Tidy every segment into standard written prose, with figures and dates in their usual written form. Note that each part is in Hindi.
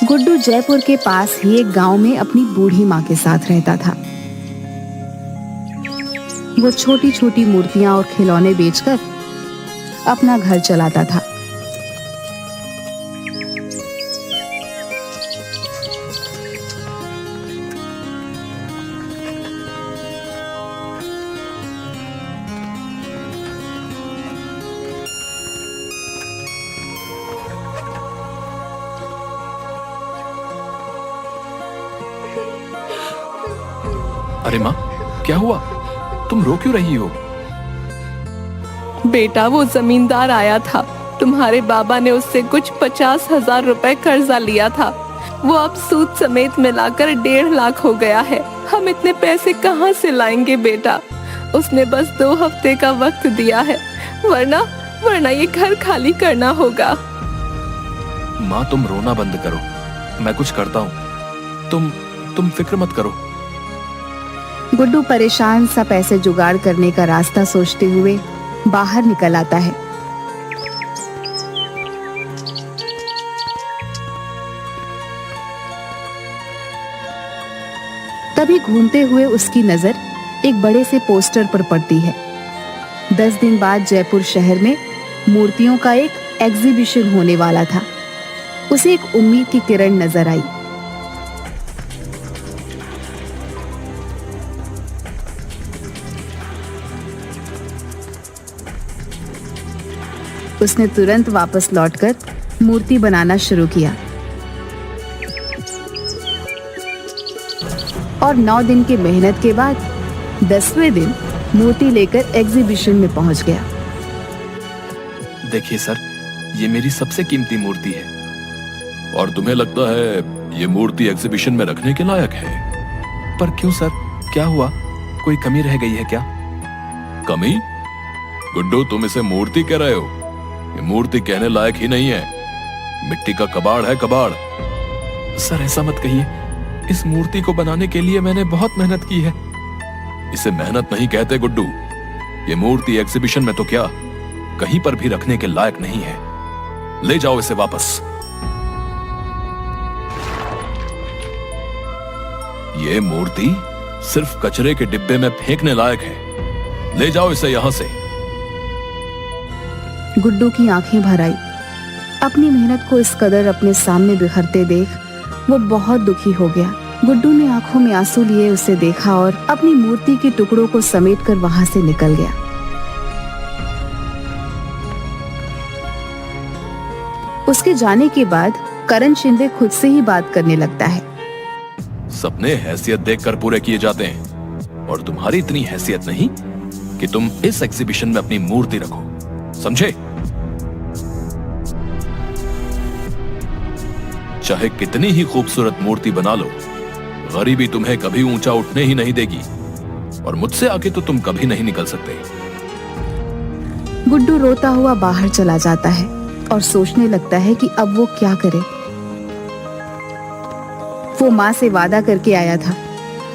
गुड्डू जयपुर के पास ही एक गांव में अपनी बूढ़ी माँ के साथ रहता था। वो छोटी छोटी मूर्तियां और खिलौने बेचकर अपना घर चलाता था। अरे माँ, क्या हुआ? तुम रो क्यों रही हो? बेटा, वो जमींदार आया था। तुम्हारे बाबा ने उससे कुछ 50,000 रुपए कर्जा लिया था। वो अब सूद समेत मिलाकर 1.5 लाख हो गया है। हम इतने पैसे कहाँ से लाएंगे बेटा? उसने बस 2 हफ्ते का वक्त दिया है, वरना ये घर खाली करना होगा। माँ, तुम रोना बंद करो, मैं कुछ करता हूँ। तुम फिक्र मत करो। गुड्डू परेशान सा पैसे जुगाड़ करने का रास्ता सोचते हुए बाहर निकल आता है। तभी घूमते हुए उसकी नजर एक बड़े से पोस्टर पर पड़ती है। 10 दिन बाद जयपुर शहर में मूर्तियों का एक एग्जीबिशन होने वाला था। उसे एक उम्मीद की किरण नजर आई। उसने तुरंत वापस लौटकर मूर्ति बनाना शुरू किया और 9 दिन की मेहनत के बाद 10वें दिन मूर्ति लेकर एग्जीबिशन में पहुंच गया। देखिए सर, ये मेरी सबसे कीमती मूर्ति है। और तुम्हें लगता है ये मूर्ति एग्जीबिशन में रखने के लायक है? पर क्यों सर, क्या हुआ? कोई कमी रह गई है क्या? कमी? गुड्डू, तुम इसे मूर्ति कह रहे हो? ये मूर्ति कहने लायक ही नहीं है, मिट्टी का कबाड़ है, कबाड़। सर, ऐसा मत कहिए। इस मूर्ति को बनाने के लिए मैंने बहुत मेहनत की है। इसे मेहनत नहीं कहते गुड्डू। ये मूर्ति एग्जीबिशन में तो क्या, कहीं पर भी रखने के लायक नहीं है। ले जाओ इसे वापस। ये मूर्ति सिर्फ कचरे के डिब्बे में फेंकने लायक है। ले जाओ इसे यहां से। गुड्डू की आंखें भर आई। अपनी मेहनत को इस कदर अपने सामने बिखरते देख वो बहुत दुखी हो गया। गुड्डू ने आंखों में आंसू लिए उसे देखा और अपनी मूर्ति के टुकड़ों को समेटकर वहां से निकल गया। उसके जाने के बाद करण शिंदे खुद से ही बात करने लगता है। सपने हैसियत देखकर पूरे किए जाते हैं, और तुम्हारी इतनी हैसियत नहीं कि तुम इस एग्जीबिशन में अपनी मूर्ति रखो, समझे? चाहे कितनी ही खूबसूरत मूर्ति बना लो, गरीबी तुम्हें कभी ऊंचा उठने ही नहीं देगी, और मुझसे आगे तो तुम कभी नहीं निकल सकते। गुड्डू रोता हुआ बाहर चला जाता है और सोचने लगता है कि अब वो क्या करे। वो माँ से वादा करके आया था,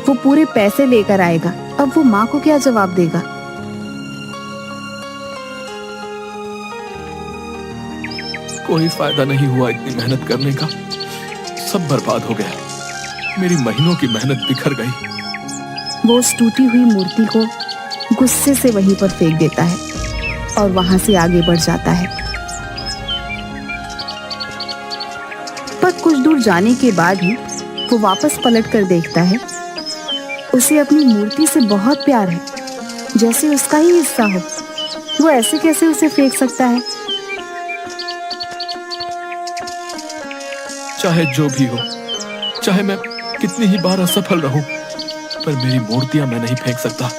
वो पूरे पैसे लेकर आएगा। अब वो माँ को क्या जवाब देगा? कोई फायदा नहीं हुआ इतनी मेहनत करने का, सब बर्बाद हो गया। मेरी महीनों की मेहनत बिखर गई। वो उस टूटी हुई मूर्ति को गुस्से से वहीं पर फेंक देता है और वहां से आगे बढ़ जाता है। पर कुछ दूर जाने के बाद ही वो वापस पलट कर देखता है। उसे अपनी मूर्ति से बहुत प्यार है, जैसे उसका ही हिस्सा हो। वो ऐसे कैसे उसे फेंक सकता है? चाहे जो भी हो, चाहे मैं कितनी ही बार असफल रहूं, पर मेरी मूर्तियां मैं नहीं फेंक सकता।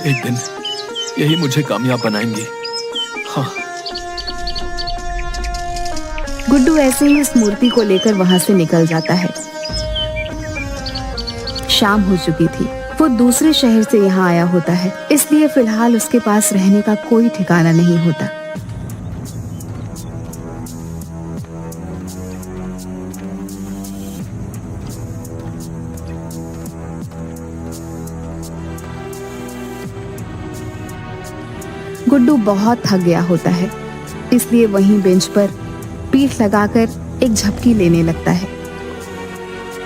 एक दिन यही मुझे कामयाब बनाएंगी। हाँ। गुड्डू ऐसे ही उस मूर्ति को लेकर वहां से निकल जाता है। शाम हो चुकी थी। वो दूसरे शहर से यहाँ आया होता है, इसलिए फिलहाल उसके पास रहने का कोई ठिकाना नहीं होता। गुड्डू बहुत थक गया होता है, इसलिए वहीं बेंच पर पीठ लगाकर एक झपकी लेने लगता है।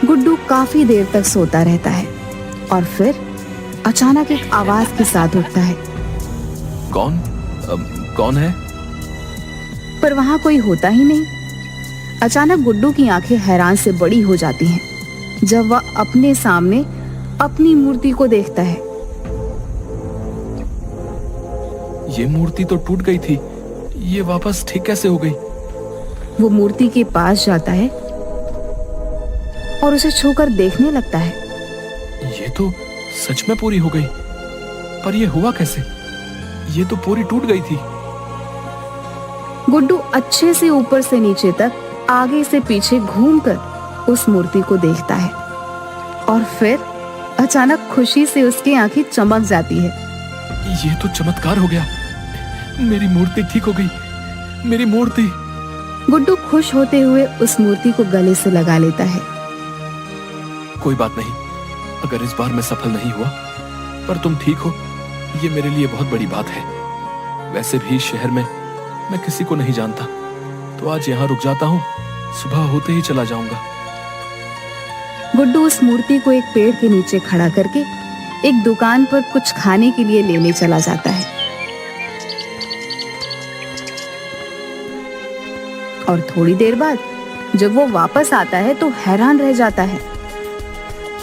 गुड्डू काफी देर तक सोता रहता है और फिर अचानक एक आवाज के साथ उठता है। कौन कौन है? पर वहां कोई होता ही नहीं। अचानक गुड्डू की आंखें हैरान से बड़ी हो जाती हैं जब वह अपने सामने अपनी मूर्ति को देखता है। ये मूर्ति तो टूट गई थी, ये वापस ठीक कैसे हो गई? वो मूर्ति के पास जाता है और उसे छूकर देखने लगता है। ये तो सच में पूरी हो गई, पर ये हुआ कैसे? ये तो पूरी टूट गई थी। गुड्डू अच्छे से ऊपर से नीचे तक आगे से पीछे घूमकर उस मूर्ति को देखता है और फिर अचानक खुशी से उसकी आंखें चमक जाती है। ये तो चमत्कार हो गया, मेरी मूर्ति ठीक हो गई, मेरी मूर्ति। गुड्डू खुश होते हुए उस मूर्ति को गले से लगा लेता है। कोई बात नहीं, अगर इस बार मैं सफल नहीं हुआ, पर तुम ठीक हो, ये मेरे लिए बहुत बड़ी बात है। वैसे भी शहर में मैं किसी को नहीं जानता, तो आज यहाँ रुक जाता हूँ, सुबह होते ही चला जाऊंगा। गुड्डू उस मूर्ति को एक पेड़ के नीचे खड़ा करके एक दुकान पर कुछ खाने के लिए लेने चला जाता है और थोड़ी देर बाद जब वो वापस आता है तो हैरान रह जाता है।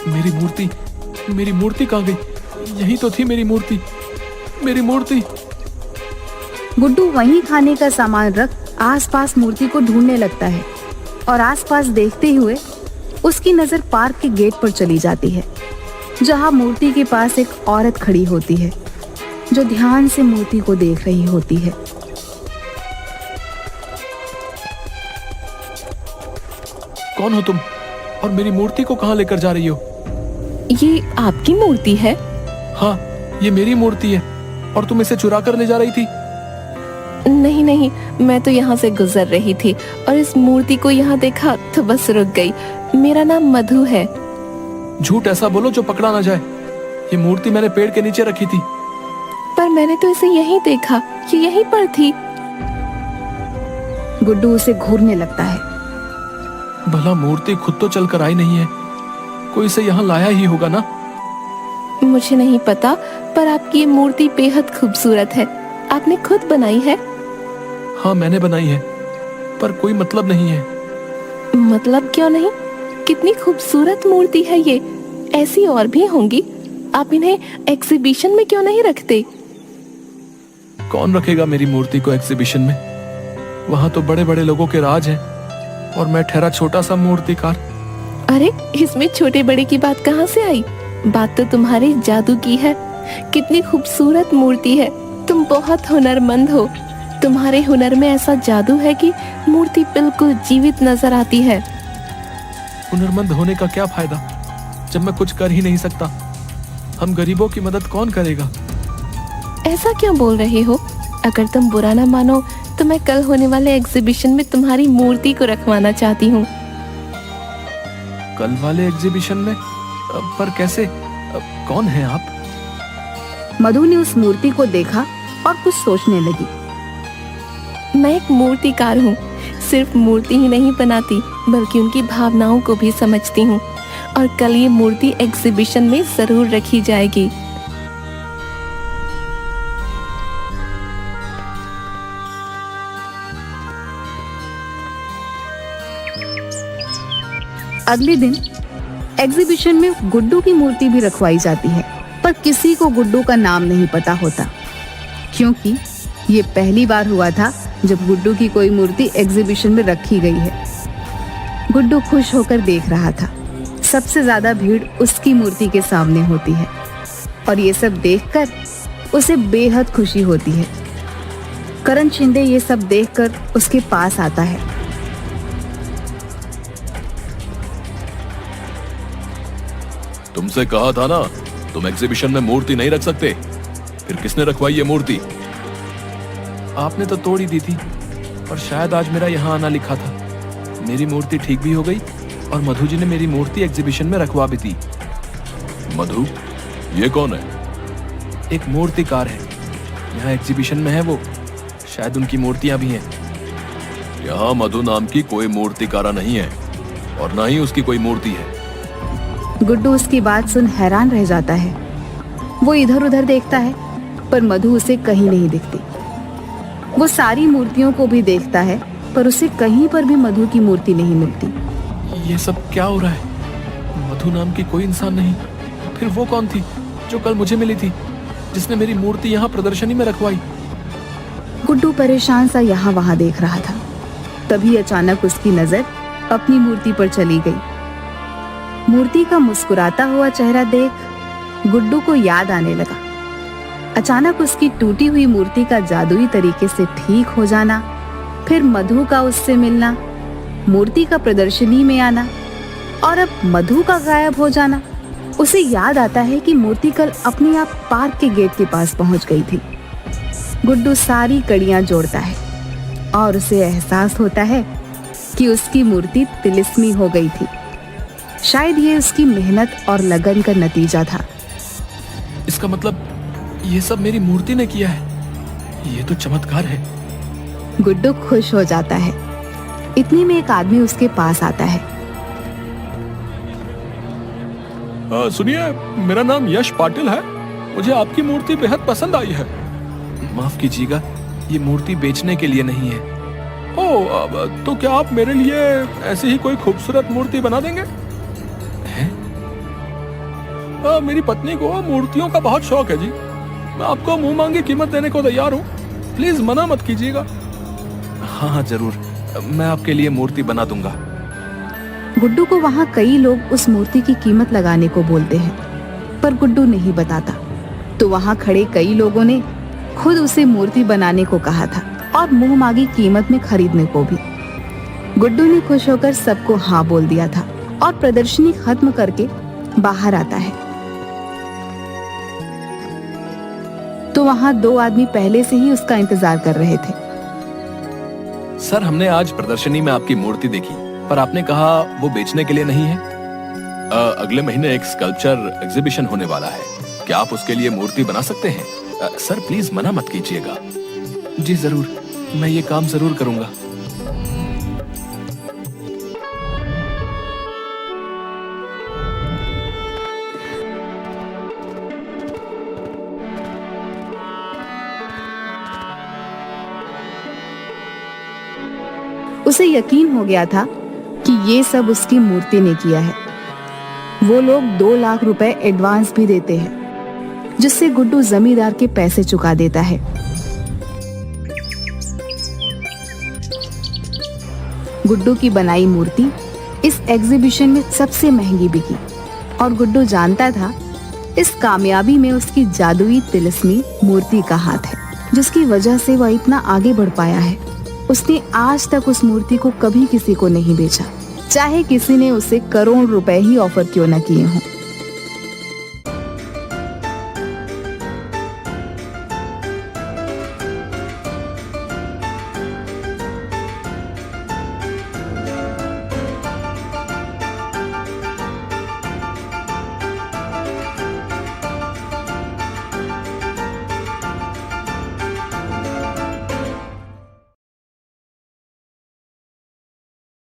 मेरी मूर्ति कहाँ गई? यही तो थी मेरी मूर्ति, मेरी मूर्ति। गुड्डू वहीं खाने का सामान रख आसपास मूर्ति को ढूंढने लगता है और आसपास देखते हुए उसकी नजर पार्क के गेट पर चली जाती है, जहां मूर्ति के पास एक औरत खड़ी होती है जो ध्यान से मूर्ति को देख रही होती है। कौन हो तुम और मेरी मूर्ति को कहाँ लेकर जा रही हो? ये आपकी मूर्ति है? हाँ, ये मेरी मूर्ति है और तुम इसे चुरा कर ले जा रही थी? नहीं नहीं, मैं तो यहाँ से गुजर रही थी और इस मूर्ति को यहाँ देखा तो बस रुक गई। मेरा नाम मधु है। झूठ ऐसा बोलो जो पकड़ा ना जाए। ये मूर्ति मैंने पेड़ के नीचे रखी थी। पर मैंने तो इसे यहीं देखा, ये यहीं पर थी। गुड्डू उसे घूरने लगता है। भला मूर्ति खुद तो चलकर आई नहीं है, कोई इसे यहाँ लाया ही होगा ना? मुझे नहीं पता, पर आपकी ये मूर्ति बेहद खूबसूरत है। आपने खुद बनाई है? हाँ, मैंने बनाई है, पर कोई मतलब नहीं है। मतलब क्यों नहीं? कितनी खूबसूरत मूर्ति है ये। ऐसी और भी होंगी, आप इन्हें एग्जीबिशन में क्यों नहीं रखते? कौन रखेगा मेरी मूर्ति को एग्जीबिशन में? वहाँ तो बड़े बड़े लोगों के राज हैं और मैं ठहरा छोटा सा मूर्तिकार। अरे, इसमें छोटे बड़े की बात कहाँ से आई? बात तो तुम्हारे जादू की है। कितनी खूबसूरत मूर्ति है। तुम बहुत हुनरमंद हो। तुम्हारे हुनर में ऐसा जादू है कि मूर्ति बिल्कुल जीवित नजर आती है। हुनरमंद होने का क्या फायदा जब मैं कुछ कर ही नहीं सकता? हम गरीबों की मदद कौन करेगा? ऐसा क्यों बोल रहे हो? अगर तुम बुरा ना मानो तो मैं कल होने वाले एग्जीबिशन में तुम्हारी मूर्ति को रखवाना चाहती हूँ। कल वाले एग्जीबिशन में? पर कैसे? कौन है आप? मधु ने उस मूर्ति को देखा और कुछ सोचने लगी। मैं एक मूर्तिकार हूँ। सिर्फ मूर्ति ही नहीं बनाती, बल्कि उनकी भावनाओं को भी समझती हूँ। और कल ये मूर्ति एग्जीबिशन में जरूर रखी जाएगी। अगले दिन एग्जीबिशन में गुड्डू की मूर्ति भी रखवाई जाती है, पर किसी को गुड्डू का नाम नहीं पता होता, क्योंकि ये पहली बार हुआ था जब गुड्डू की कोई मूर्ति एग्जीबिशन में रखी गई है। गुड्डू खुश होकर देख रहा था। सबसे ज्यादा भीड़ उसकी मूर्ति के सामने होती है और ये सब देखकर उसे बेहद खुशी होती है। करण शिंदे ये सब देखकर उसके पास आता है। तुमसे कहा था ना, तुम एग्जीबिशन में मूर्ति नहीं रख सकते। फिर किसने रखवाई ये मूर्ति? आपने तो तोड़ ही दी थी, और शायद आज मेरा यहाँ आना लिखा था। मेरी मूर्ति ठीक भी हो गई और मधु जी ने मेरी मूर्ति एग्जीबिशन में रखवा भी दी। मधु? ये कौन है? एक मूर्तिकार है, यहाँ एग्जीबिशन में है वो। शायद उनकी मूर्तियां भी हैं। यहाँ मधु नाम की कोई मूर्तिकारा नहीं है और ना ही उसकी कोई मूर्ति है। गुड्डू उसकी बात सुन हैरान रह जाता है। वो इधर उधर देखता है पर मधु उसे कहीं नहीं दिखती। वो सारी मूर्तियों को भी देखता है पर उसे कहीं पर भी मधु की मूर्ति नहीं मिलती। ये सब क्या हो रहा है? मधु नाम की कोई इंसान नहीं। फिर वो कौन थी जो कल मुझे मिली थी, जिसने मेरी मूर्ति यहाँ प्रदर्शनी में रखवाई? गुड्डू परेशान सा यहाँ वहां देख रहा था। तभी अचानक उसकी नजर अपनी मूर्ति पर चली गई। मूर्ति का मुस्कुराता हुआ चेहरा देख गुड्डू को याद आने लगा। अचानक उसकी टूटी हुई मूर्ति का जादुई तरीके से ठीक हो जाना, फिर मधु का उससे मिलना, मूर्ति का प्रदर्शनी में आना और अब मधु का गायब हो जाना। उसे याद आता है कि मूर्ति कल अपने आप पार्क के गेट के पास पहुंच गई थी। गुड्डू सारी कड़ियां जोड़ता है और उसे एहसास होता है कि उसकी मूर्ति तिलिस्मी हो गई थी। शायद ये उसकी मेहनत और लगन का नतीजा था। इसका मतलब ये सब मेरी मूर्ति ने किया है। ये तो चमत्कार है। गुड्डू खुश हो जाता है। इतनी में एक आदमी उसके पास आता है। सुनिए, मेरा नाम यश पाटिल है। मुझे आपकी मूर्ति बेहद पसंद आई है। माफ कीजिएगा, ये मूर्ति बेचने के लिए नहीं है। ओह, तो क्या आप मेरे लिए ऐसी ही कोई खूबसूरत मूर्ति बना देंगे? हैं? मेरी पत्नी को मूर्तियों का बहुत शौक है जी। मैं आपको मुंह मांगी कीमत देने को तैयार हूँ। प्लीज मना मत कीजिएगा। हाँ हाँ जरूर, मैं आपके लिए मूर्ति बना दूंगा। गुड्डू को वहाँ कई लोग उस मूर्ति की कीमत लगाने को बोलते हैं, पर गुड्डू नहीं बताता। तो वहाँ खड़े कई लोगों ने खुद उसे मूर्ति बनाने को कहा था और मुंह मांगी कीमत में खरीदने को भी। गुड्डू ने खुश होकर सबको हाँ बोल दिया था और प्रदर्शनी खत्म करके बाहर आता है। तो वहाँ दो आदमी पहले से ही उसका इंतजार कर रहे थे। सर, हमने आज प्रदर्शनी में आपकी मूर्ति देखी, पर आपने कहा वो बेचने के लिए नहीं है। अगले महीने एक स्कल्पचर एग्जीबिशन होने वाला है। क्या आप उसके लिए मूर्ति बना सकते हैं? सर प्लीज मना मत कीजिएगा। जी जरूर, मैं ये काम जरूर करूंगा। उसे यकीन हो गया था कि ये सब उसकी मूर्ति ने किया है। वो लोग 2 लाख रुपए एडवांस भी देते हैं, जिससे गुड्डू जमींदार के पैसे चुका देता है। गुड्डू की बनाई मूर्ति इस एग्जीबिशन में सबसे महंगी बिकी और गुड्डू जानता था इस कामयाबी में उसकी जादुई तिलिस्मी मूर्ति का हाथ है, जिसकी वजह से वह इतना आगे बढ़ पाया है। उसने आज तक उस मूर्ति को कभी किसी को नहीं बेचा, चाहे किसी ने उसे करोड़ रुपए ही ऑफर क्यों न किए हों।